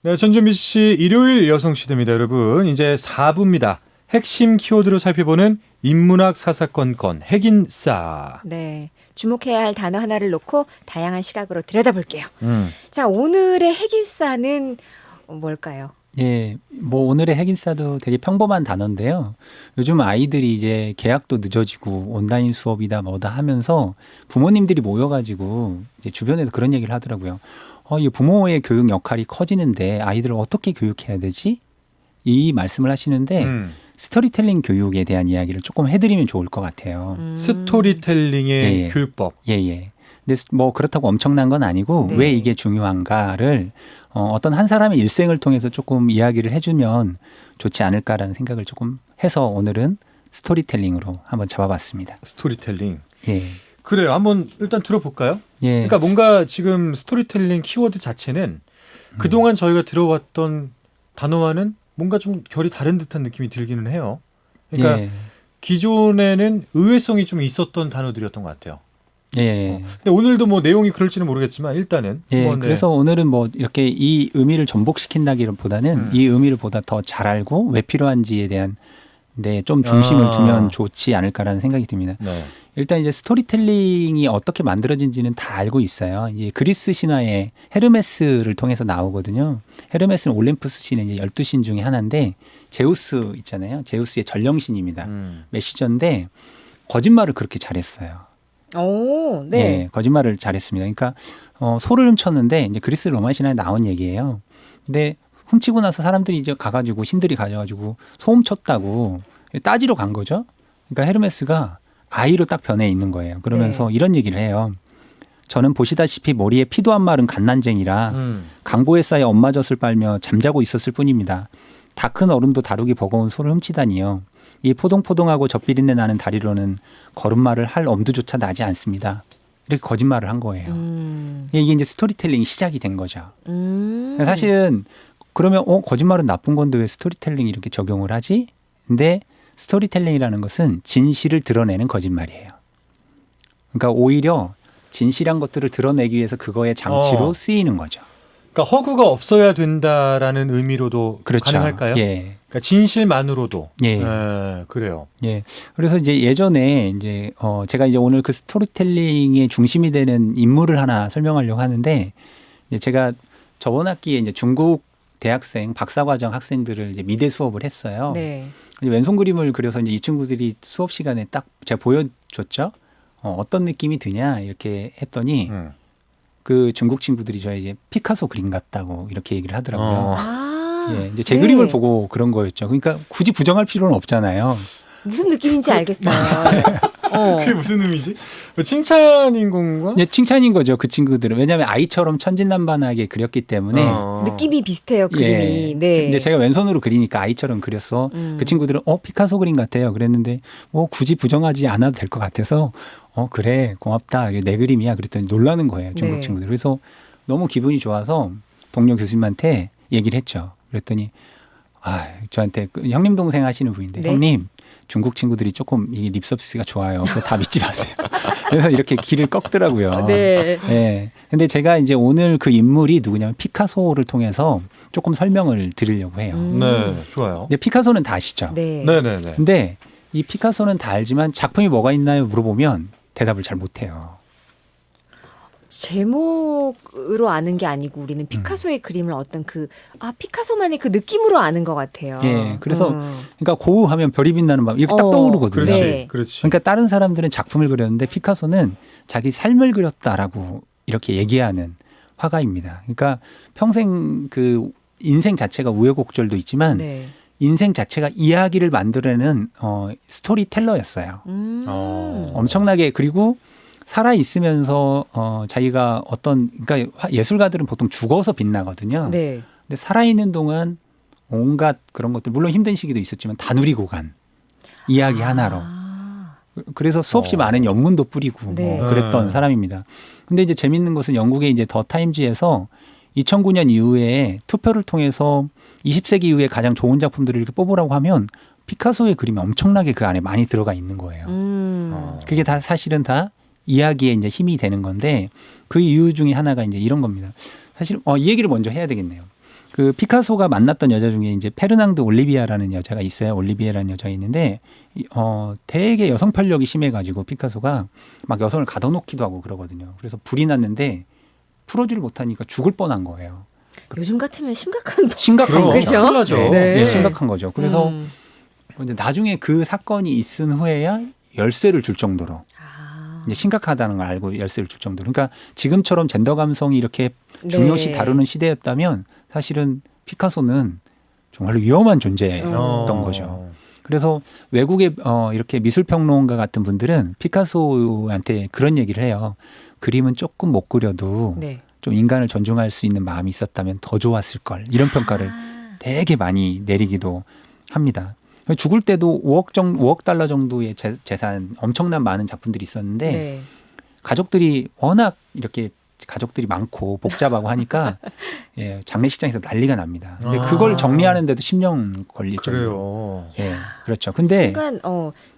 네, 전준비 씨 일요일 여성시대입니다, 여러분. 이제 4부입니다. 핵심 키워드로 살펴보는 인문학 사사건건 핵인싸. 네. 주목해야 할 단어 하나를 놓고 다양한 시각으로 들여다볼게요. 음. 자, 오늘의 핵인싸는 뭘까요? 예, 뭐 오늘의 핵인싸도 되게 평범한 단어인데요. 요즘 아이들이 이제 계약도 늦어지고 온라인 수업이다 뭐다 하면서 부모님들이 모여가지고 이제 주변에서 그런 얘기를 하더라고요. 이 부모의 교육 역할이 커지는데 아이들을 어떻게 교육해야 되지? 이 말씀을 하시는데 스토리텔링 교육에 대한 이야기를 조금 해드리면 좋을 것 같아요. 스토리텔링의 예. 교육법. 예. 근데 뭐 그렇다고 엄청난 건 아니고 네. 왜 이게 중요한가를 어떤 한 사람의 일생을 통해서 조금 이야기를 해주면 좋지 않을까라는 생각을 조금 해서 오늘은 스토리텔링으로 한번 잡아봤습니다. 스토리텔링. 예. 그래요. 한번 일단 들어볼까요? 예. 그러니까 뭔가 지금 스토리텔링 키워드 자체는 그동안 저희가 들어왔던 단어와는 뭔가 좀 결이 다른 듯한 느낌이 들기는 해요. 그러니까 예. 기존에는 의외성이 좀 있었던 단어들이었던 것 같아요. 예. 근데 오늘도 뭐 내용이 그럴지는 모르겠지만 일단은 예. 뭐, 네. 그래서 오늘은 뭐 이렇게 이 의미를 전복시킨다기보다는 이 의미를 보다 더 잘 알고 왜 필요한지에 대한 좀 중심을 두면 좋지 않을까라는 생각이 듭니다. 네. 일단 이제 스토리텔링이 어떻게 만들어진지는 다 알고 있어요. 이제 그리스 신화의 헤르메스를 통해서 나오거든요. 헤르메스는 올림푸스 신의 이제 12신 중에 하나인데 제우스 있잖아요. 제우스의 전령신입니다. 메시저인데 거짓말을 그렇게 잘했어요. 오, 네. 예, 거짓말을 잘했습니다. 그러니까 소를 훔쳤는데 이제 그리스 로마 신화에 나온 얘기예요. 근데 훔치고 나서 사람들이 이제 가가지고 신들이 가져가지고 소 훔쳤다고 따지러 간 거죠. 그러니까 헤르메스가 아이로 딱 변해 있는 거예요. 그러면서 네. 이런 얘기를 해요. 저는 보시다시피 머리에 피도 안 마른 갓난쟁이라 강보에 쌓여 엄마젖을 빨며 잠자고 있었을 뿐입니다. 다 큰 어른도 다루기 버거운 소를 훔치다니요. 이 포동포동하고 젖비린내 나는 다리로는 걸음마를 할 엄두조차 나지 않습니다. 이렇게 거짓말을 한 거예요. 이게 이제 스토리텔링이 시작이 된 거죠. 사실은 그러면 거짓말은 나쁜 건데 왜 스토리텔링이 이렇게 적용을 하지? 근데 스토리텔링이라는 것은 진실을 드러내는 거짓말이에요. 그러니까 오히려 진실한 것들을 드러내기 위해서 그거의 장치로 쓰이는 거죠. 그러니까 허구가 없어야 된다라는 의미로도 그렇죠. 가능할까요? 예. 그러니까 진실만으로도. 예. 그래요. 예. 그래서 이제 예전에 이제 제가 이제 오늘 그 스토리텔링의 중심이 되는 인물을 하나 설명하려고 하는데 이제 제가 저번 학기에 이제 중국 대학생 박사과정 학생들을 이제 미대 수업을 했어요. 네. 왼손 그림을 그려서 이제 이 친구들이 수업 시간에 딱 제가 보여줬죠. 어떤 느낌이 드냐 이렇게 했더니 그 중국 친구들이 저 이제 피카소 그림 같다고 이렇게 얘기를 하더라고요. 예, 이제 제 네. 그림을 보고 그런 거였죠. 그러니까 굳이 부정할 필요는 없잖아요. 무슨 느낌인지 알겠어요. 그게 무슨 의미지? 칭찬인 건가? 예, 칭찬인 거죠. 그 친구들은. 왜냐하면 아이처럼 천진난만하게 그렸기 때문에. 느낌이 비슷해요, 그림이. 예. 네. 이제 제가 왼손으로 그리니까 아이처럼 그렸어. 그 친구들은 피카소 그림 같아요. 그랬는데 굳이 부정하지 않아도 될 것 같아서 그래 고맙다. 내 그림이야. 그랬더니 놀라는 거예요. 중국 네. 친구들. 그래서 너무 기분이 좋아서 동료 교수님한테 얘기를 했죠. 그랬더니 저한테 형님 동생 하시는 분인데 네. 형님 중국 친구들이 조금 이 립서비스가 좋아요. 그거 다 믿지 마세요. 그래서 이렇게 길을 꺾더라고요. 네. 네. 근데 제가 이제 오늘 그 인물이 누구냐면 피카소를 통해서 조금 설명을 드리려고 해요. 네, 좋아요. 근데 피카소는 다 아시죠? 네. 네네네. 근데 이 피카소는 다 알지만 작품이 뭐가 있나요? 물어보면 대답을 잘 못해요. 제목으로 아는 게 아니고 우리는 피카소의 그림을 어떤 피카소만의 그 느낌으로 아는 것 같아요. 예. 그래서 그러니까 고우하면 별이 빛나는 밤 이렇게 딱 떠오르거든요. 그렇지, 네. 그렇지. 그러니까 다른 사람들은 작품을 그렸는데 피카소는 자기 삶을 그렸다라고 이렇게 얘기하는 화가입니다. 그러니까 평생 그 인생 자체가 우여곡절도 있지만 네. 인생 자체가 이야기를 만들어내는 스토리텔러였어요. 엄청나게 그리고 살아 있으면서 자기가 그러니까 예술가들은 보통 죽어서 빛나거든요. 네. 근데 살아 있는 동안 온갖 그런 것들 물론 힘든 시기도 있었지만 다 누리고 간 이야기 하나로. 그래서 수없이 많은 연문도 뿌리고 네. 그랬던 사람입니다. 근데 이제 재밌는 것은 영국의 이제 더 타임즈에서 2009년 이후에 투표를 통해서 20세기 이후에 가장 좋은 작품들을 이렇게 뽑으라고 하면 피카소의 그림이 엄청나게 그 안에 많이 들어가 있는 거예요. 그게 다 사실은 다 이야기에 이제 힘이 되는 건데 그 이유 중에 하나가 이제 이런 겁니다. 사실 이 얘기를 먼저 해야 되겠네요. 그 피카소가 만났던 여자 중에 이제 페르낭드 올리비아라는 여자가 있어요. 올리비에라는 여자가 있는데 되게 여성 편력이 심해가지고 피카소가 막 여성을 가둬놓기도 하고 그러거든요. 그래서 불이 났는데 풀어주를 못하니까 죽을 뻔한 거예요. 요즘 같으면 심각한 심각한 그럼, 거죠. 그죠? 큰일 나죠. 네. 예, 심각한 거죠. 그래서 음. 이제 나중에 그 사건이 있은 후에야 열쇠를 줄 정도로 아. 이제 심각하다는 걸 알고 열쇠를 줄 정도로. 그러니까 지금처럼 젠더 감성이 이렇게 중요시 네. 다루는 시대였다면 사실은 피카소는 정말로 위험한 존재였던 어. 거죠. 그래서 외국의 이렇게 미술평론가 같은 분들은 피카소한테 그런 얘기를 해요. 그림은 조금 못 그려도 네. 좀 인간을 존중할 수 있는 마음이 있었다면 더 좋았을 걸. 이런 평가를 아. 되게 많이 내리기도 합니다. 죽을 때도 5억 달러 정도의 재산 엄청난 많은 작품들이 있었는데 네. 가족들이 워낙 이렇게 가족들이 많고 복잡하고 하니까 예, 장례식장에서 난리가 납니다. 근데 아. 그걸 정리하는데도 10년 걸릴 정도로. 그래요. 예, 그렇죠. 근데 순간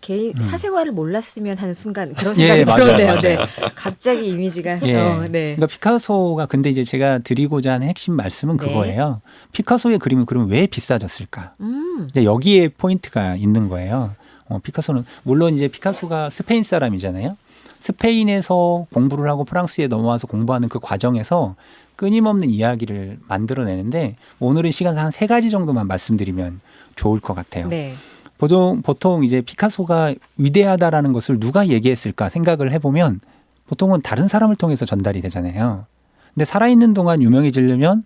개인 음. 사생활을 몰랐으면 하는 순간 그런 예, 생각이 맞아요, 들었네요. 맞아요. 네. 갑자기 이미지가 예. 네. 그러니까 피카소가 근데 이제 제가 드리고자 하는 핵심 말씀은 네. 그거예요. 피카소의 그림은 그러면 왜 비싸졌을까? 음. 이제 여기에 포인트가 있는 거예요. 피카소는 물론 이제 피카소가 스페인 사람이잖아요. 스페인에서 공부를 하고 프랑스에 넘어와서 공부하는 그 과정에서 끊임없는 이야기를 만들어내는데 오늘은 시간 한 3가지 정도만 말씀드리면 좋을 것 같아요. 네. 보통 이제 피카소가 위대하다라는 것을 누가 얘기했을까 생각을 해보면 보통은 다른 사람을 통해서 전달이 되잖아요. 근데 살아있는 동안 유명해지려면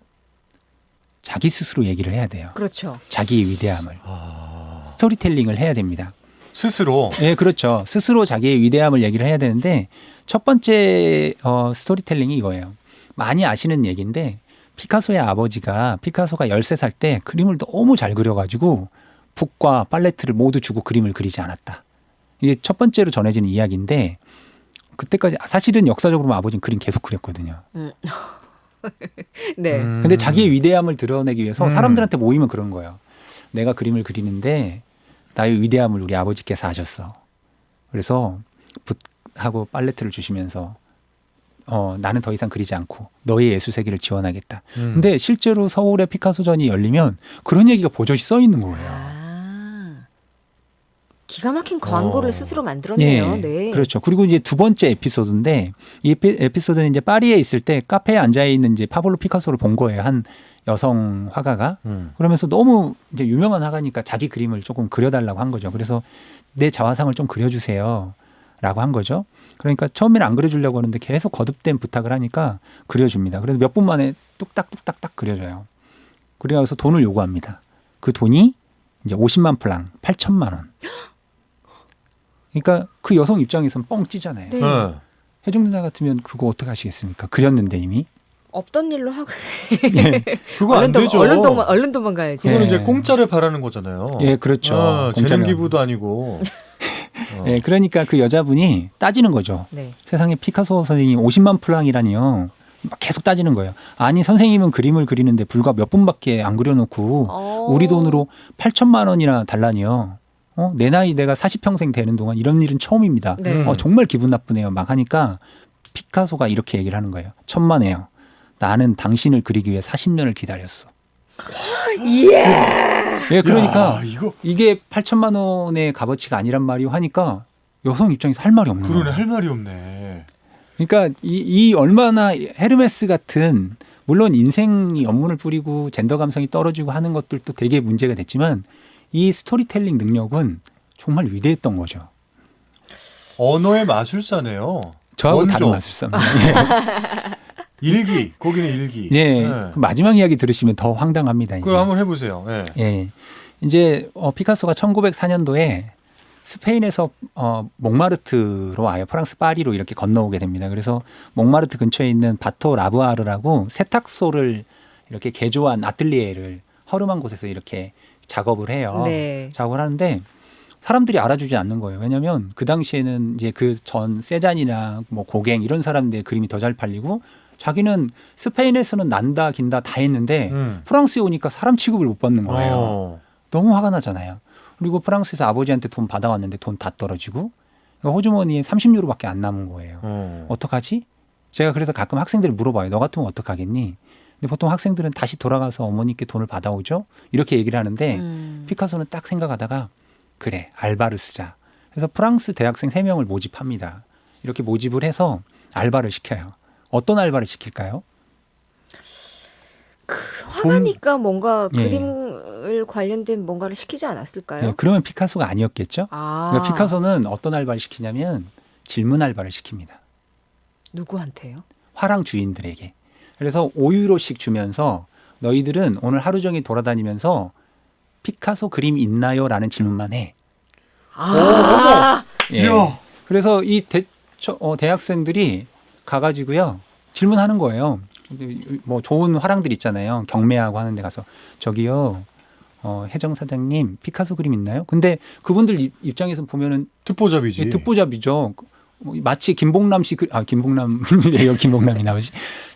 자기 스스로 얘기를 해야 돼요. 그렇죠. 자기의 위대함을. 아. 스토리텔링을 해야 됩니다. 스스로. 네, 그렇죠. 스스로 자기의 위대함을 얘기를 해야 되는데 첫 번째 스토리텔링이 이거예요. 많이 아시는 얘기인데 피카소의 아버지가 피카소가 13살 때 그림을 너무 잘 그려가지고 붓과 팔레트를 모두 주고 그림을 그리지 않았다. 이게 첫 번째로 전해지는 이야기인데 그때까지 사실은 역사적으로 보면 아버지는 그림 계속 그렸거든요. 네. 근데 자기의 위대함을 드러내기 위해서 음. 사람들한테 모이면 그런 거예요. 내가 그림을 그리는데 나의 위대함을 우리 아버지께서 하셨어. 그래서 붓하고 팔레트를 주시면서 나는 더 이상 그리지 않고 너의 예술 세계를 지원하겠다. 근데 실제로 서울의 피카소전이 열리면 그런 얘기가 보조시 써 있는 거예요. 아. 기가 막힌 광고를 스스로 만들었네요. 예, 네. 그렇죠. 그리고 이제 두 번째 에피소드인데 이 에피소드는 이제 파리에 있을 때 카페에 앉아 있는 이제 파블로 피카소를 본 거예요. 한 여성 화가가. 그러면서 너무 이제 유명한 화가니까 자기 그림을 조금 그려달라고 한 거죠. 그래서 내 자화상을 좀 그려주세요. 라고 한 거죠. 그러니까 처음에는 안 그려주려고 하는데 계속 거듭된 부탁을 하니까 그려줍니다. 그래서 몇 분 만에 뚝딱뚝딱딱 그려줘요. 그래서 돈을 요구합니다. 그 돈이 이제 50만 프랑, 8천만 원. 그러니까 그 여성 입장에서는 뻥 찌잖아요. 네. 네. 혜정 누나 같으면 그거 어떻게 하시겠습니까? 그렸는데 이미. 없던 일로 하고 그거 안 되죠. 얼른 도망가야지. 그거는 예. 이제 공짜를 바라는 거잖아요. 예, 그렇죠. 재능 공짜로. 기부도 아니고. 예, 그러니까 그 여자분이 따지는 거죠. 네. 세상에 피카소 선생님 50만 프랑이라니요. 막 계속 따지는 거예요. 아니 선생님은 그림을 그리는데 불과 몇 분밖에 안 그려놓고 우리 돈으로 8천만 원이나 달라니요. 내 나이 내가 40평생 되는 동안 이런 일은 처음입니다. 네. 정말 기분 나쁘네요. 막 하니까 피카소가 이렇게 얘기를 하는 거예요. 천만에요. 나는 당신을 그리기 위해 40년을 기다렸어. 예, 그러니까 야, 이거 이게 8천만 원의 값어치가 아니란 말이 하니까 여성 입장에서 할 말이 없는 그러네 거예요. 할 말이 없네. 그러니까 이 얼마나 헤르메스 같은 물론 인생이 연문을 뿌리고 젠더 감성이 떨어지고 하는 것들도 되게 문제가 됐지만 이 스토리텔링 능력은 정말 위대했던 거죠. 언어의 마술사네요. 저하고 원조. 다른 마술사입니다. 일기, 거기는 일기. 네. 그 마지막 이야기 들으시면 더 황당합니다. 이제. 그거 한번 해보세요. 네. 예. 이제 피카소가 1904년도에 스페인에서 몽마르트로 와요. 프랑스 파리로 이렇게 건너오게 됩니다. 그래서 몽마르트 근처에 있는 바토 라브아르라고 세탁소를 이렇게 개조한 아틀리에를 허름한 곳에서 이렇게 작업을 해요. 네. 작업을 하는데 사람들이 알아주지 않는 거예요. 왜냐하면 그 당시에는 이제 그 전 세잔이나 뭐 고갱 이런 사람들의 그림이 더 잘 팔리고 자기는 스페인에서는 난다 긴다 다 했는데 프랑스에 오니까 사람 취급을 못 받는 거예요. 너무 화가 나잖아요. 그리고 프랑스에서 아버지한테 돈 받아왔는데 돈 다 떨어지고 그러니까 호주머니에 30유로밖에 안 남은 거예요. 어떡하지? 제가 그래서 가끔 학생들이 물어봐요. 너 같으면 어떡하겠니? 근데 보통 학생들은 다시 돌아가서 어머니께 돈을 받아오죠. 이렇게 얘기를 하는데 피카소는 딱 생각하다가 그래 알바를 쓰자. 그래서 프랑스 대학생 3명을 모집합니다. 이렇게 모집을 해서 알바를 시켜요. 어떤 알바를 시킬까요? 화가니까 뭔가 예. 그림을 관련된 뭔가를 시키지 않았을까요? 네, 그러면 피카소가 아니었겠죠. 아, 그러니까 피카소는 어떤 알바를 시키냐면 질문 알바를 시킵니다. 누구한테요? 화랑 주인들에게. 그래서 5유로씩 주면서 너희들은 오늘 하루 종일 돌아다니면서 피카소 그림 있나요? 라는 질문만 해. 아, 예. 이야. 그래서 이 대학생들이 가가지고요 질문하는 거예요. 뭐 좋은 화랑들 있잖아요. 경매하고 하는데 가서 저기요 혜정 사장님 피카소 그림 있나요? 근데 그분들 입장에서 보면은 듣보잡이지. 듣보잡이죠. 마치 김봉남 씨, 김봉남이래요. 김봉남이 나오지.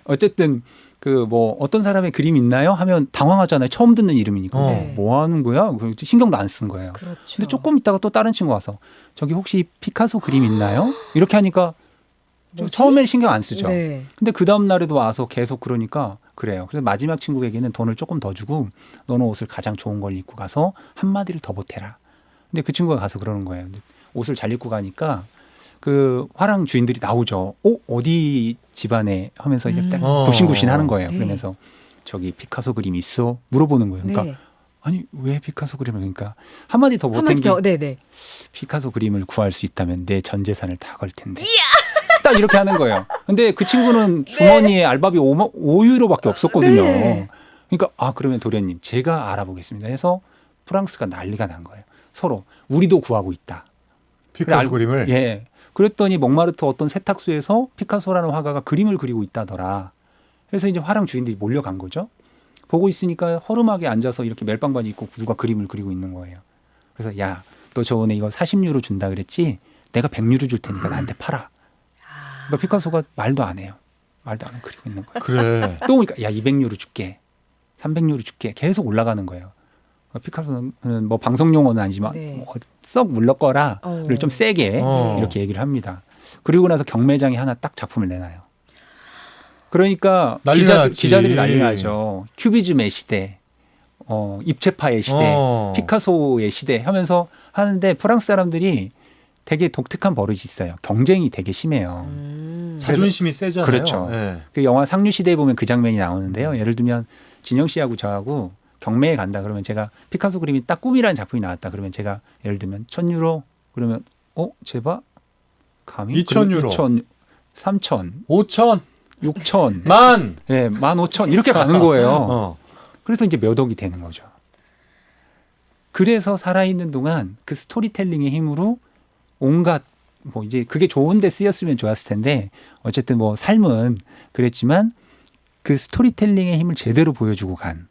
어쨌든 그 뭐 어떤 사람의 그림 있나요? 하면 당황하잖아요. 처음 듣는 이름이니까. 네. 뭐 하는 거야? 신경도 안 쓴 거예요. 그렇죠. 근데 조금 있다가 또 다른 친구 와서 저기 혹시 피카소 그림 있나요? 이렇게 하니까 뭐지? 처음엔 신경 안 쓰죠. 네. 근데 그 다음 날에도 와서 계속 그러니까 그래요. 그래서 마지막 친구에게는 돈을 조금 더 주고 너는 옷을 가장 좋은 걸 입고 가서 한마디를 더 보태라. 근데 그 친구가 가서 그러는 거예요. 옷을 잘 입고 가니까 그 화랑 주인들이 나오죠. 어디 집안에 하면서 이렇게 딱 굽신굽신 하는 거예요. 네. 그러면서 저기 피카소 그림 있어? 물어보는 거예요. 그러니까 네. 아니 왜 피카소 그림을 그러니까 한마디 더 보탠 한마디 게 더, 네네. 피카소 그림을 구할 수 있다면 내 전 재산을 다 걸 텐데. 딱 이렇게 하는 거예요. 근데 그 친구는 주머니에 알바비 5유로밖에 없었거든요. 네. 그러니까 아 그러면 도련님 제가 알아보겠습니다 해서 프랑스가 난리가 난 거예요. 서로 우리도 구하고 있다. 피카소 그림을. 예. 그랬더니 몽마르트 어떤 세탁소에서 피카소라는 화가가 그림을 그리고 있다더라. 그래서 이제 화랑 주인들이 몰려간 거죠. 보고 있으니까 허름하게 앉아서 이렇게 멜빵바지 입고 누가 그림을 그리고 있는 거예요. 그래서 야, 너 저번에 이거 40유로 준다 그랬지? 내가 100유로 줄 테니까 나한테 팔아. 그러니까 피카소가 말도 안 해요. 말도 안 하고 그리고 있는 거예요. 그래. 또 오니까 야 200유로 줄게. 300유로 줄게. 계속 올라가는 거예요. 피카소는 뭐 방송 용어는 아니지만 네. 뭐 썩 물러거라를 좀 세게 어. 이렇게 얘기를 합니다. 그리고 나서 경매장에 하나 딱 작품을 내놔요. 그러니까 난리가 났지. 기자들이 난리 나죠. 큐비즘의 시대, 입체파의 시대, 피카소의 시대 하면서 하는데 프랑스 사람들이 되게 독특한 버릇이 있어요. 경쟁이 되게 심해요. 자존심이 세잖아요. 그렇죠. 예. 그 영화 상류시대에 보면 그 장면이 나오는데요. 예를 들면 진영 씨하고 저하고 경매에 간다 그러면 제가 피카소 그림이 딱 꿈이라는 작품이 나왔다 그러면 제가 예를 들면 1,000유로 그러면 제발 감히 2,000유로. 2,000, 3,000, 5천, 6,000, 만. 예, 15,000 이렇게 가는 거예요. 어. 그래서 이제 몇 억이 되는 거죠. 그래서 살아있는 동안 그 스토리텔링의 힘으로 온갖 뭐 이제 그게 좋은데 쓰였으면 좋았을 텐데 어쨌든 뭐 삶은 그랬지만 그 스토리텔링의 힘을 제대로 보여주고 간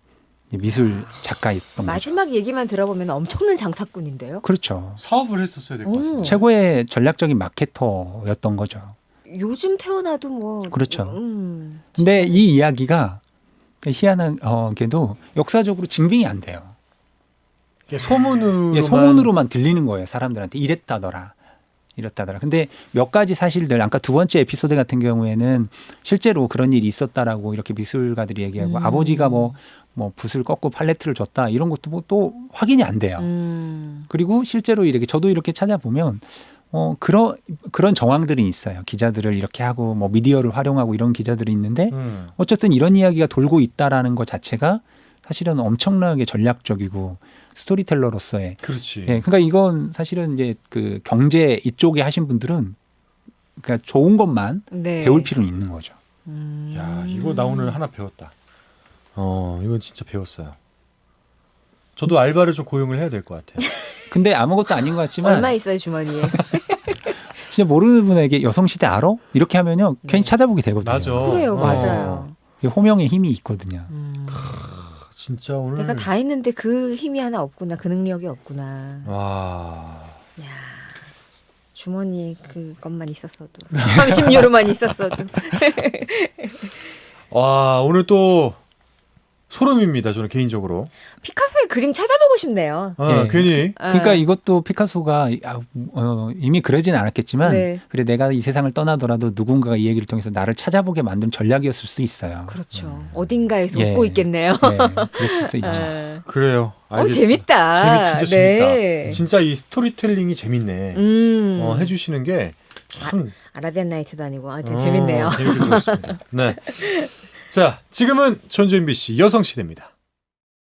미술 작가였던 거죠. 마지막 얘기만 들어보면 엄청난 장사꾼인데요. 그렇죠. 사업을 했었어야 될 것 같습니다. 최고의 전략적인 마케터였던 거죠. 요즘 태어나도 뭐. 그렇죠. 근데 이 이야기가 희한한 게도 역사적으로 증빙이 안 돼요. 소문으로만. 예, 소문으로만 들리는 거예요. 사람들한테 이랬다더라. 근데 몇 가지 사실들 아까 두 번째 에피소드 같은 경우에는 실제로 그런 일이 있었다라고 이렇게 미술가들이 얘기하고 아버지가 뭐 붓을 꺾고 팔레트를 줬다 이런 것도 뭐 또 확인이 안 돼요. 그리고 실제로 이렇게 저도 이렇게 찾아보면 그런 정황들이 있어요. 기자들을 이렇게 하고 뭐 미디어를 활용하고 이런 기자들이 있는데 어쨌든 이런 이야기가 돌고 있다라는 것 자체가 사실은 엄청나게 전략적이고 스토리텔러로서의 그렇지. 예, 그러니까 이건 사실은 이제 그 경제 이쪽에 하신 분들은 그러니까 좋은 것만 네. 배울 필요는 있는 거죠. 야, 이거 나 오늘 하나 배웠다. 이건 진짜 배웠어요. 저도 알바를 좀 고용을 해야 될 것 같아요. 근데 아무것도 아닌 것 같지만 얼마 있어요 주머니에? 진짜 모르는 분에게 여성시대 알아? 이렇게 하면요 괜히 찾아보게 되거든요. 맞아. 그래요, 어. 맞아요. 호명의 힘이 있거든요. 진짜 오늘. 내가 다 했는데 그 힘이 하나 없구나, 그 능력이 없구나. 와. 야, 주머니에 그것만 있었어도 30유로만 있었어도. 와, 오늘 또 소름입니다. 저는 개인적으로. 피카소의 그림 찾아보고 싶네요. 예. 괜히. 그러니까 아. 이것도 피카소가 이미 그러진 않았겠지만 네. 그래 내가 이 세상을 떠나더라도 누군가가 이 얘기를 통해서 나를 찾아보게 만든 전략이었을 수 있어요. 그렇죠. 어딘가에서 예. 웃고 있겠네요. 네, 그랬을 수 있죠. 아. 그래요. 알겠습니다. 재밌다. 진짜 네. 재밌다. 진짜 이 스토리텔링이 재밌네. 해주시는 게 참. 아라비안 나이트도 아니고 하여튼 재밌네요. 재밌게 들었습니다. 네. 자, 지금은 전주현 BC 여성시대입니다.